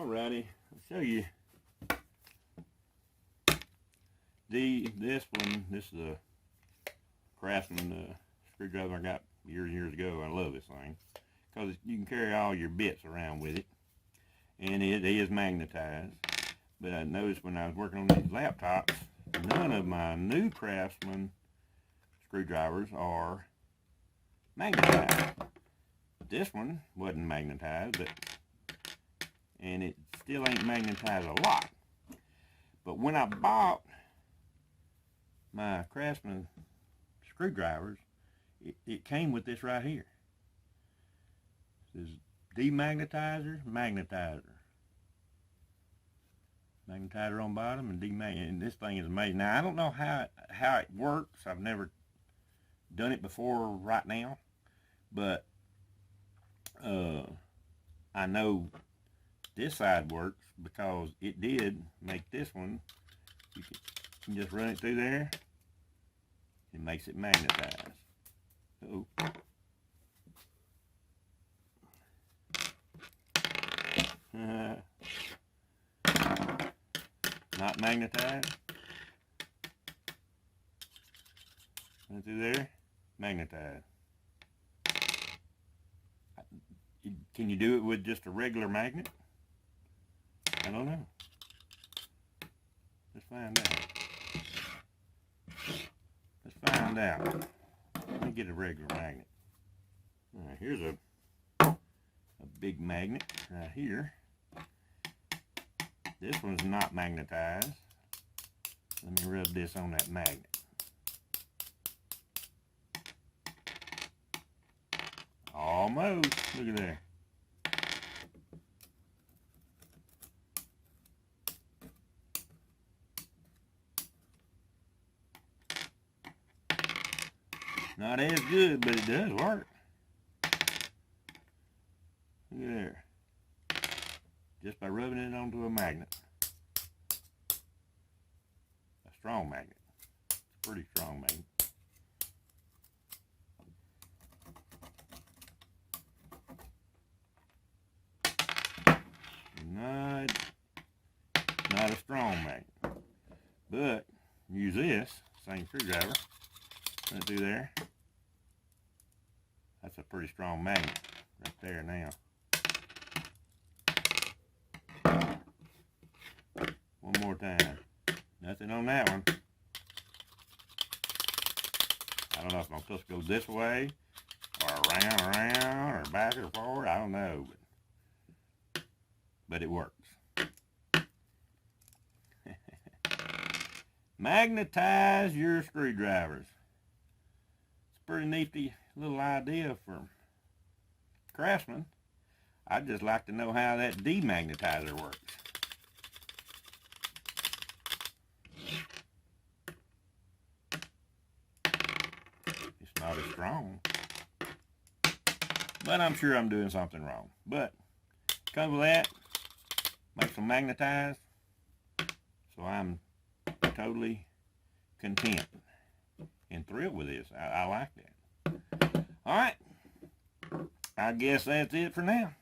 Alrighty, I'll show you this one. This is a Craftsman screwdriver I got years and years ago. I love this thing because you can carry all your bits around with it, and it is magnetized. But I noticed when I was working on these laptops, none of my new Craftsman screwdrivers are magnetized. This one wasn't magnetized, and it still ain't magnetized a lot. But when I bought my Craftsman screwdrivers, it came with this right here. It says demagnetizer, magnetizer. Magnetizer on bottom and and this thing is amazing. Now I don't know how it works. I've never done it before right now, but I know this side works because it did make this one. You can just run it through there. It makes it magnetized. Oh. Not magnetized. Run through there. Magnetized. Can you do it with just a regular magnet? I don't know. Let's find out. Let's find out. Let me get a regular magnet. All right, here's a big magnet right here. This one's not magnetized. Let me rub this on that magnet. Almost. Look at there. Not as good, but it does work. Look at there. Just by rubbing it onto a magnet. A strong magnet. It's a pretty strong magnet. Not a strong magnet. But use this same screwdriver. Run it through there. That's a pretty strong magnet right there now. One more time. Nothing on that one. I don't know if I'm supposed to go this way or around or back or forward. I don't know. But it works. Magnetize your screwdrivers. It's a pretty nifty little idea for Craftsman. I'd just like to know how that demagnetizer works. It's not as strong. But I'm sure I'm doing something wrong. But comes with that. Makes them magnetized. So I'm totally content and thrilled with this. I like that. All right. I guess that's it for now.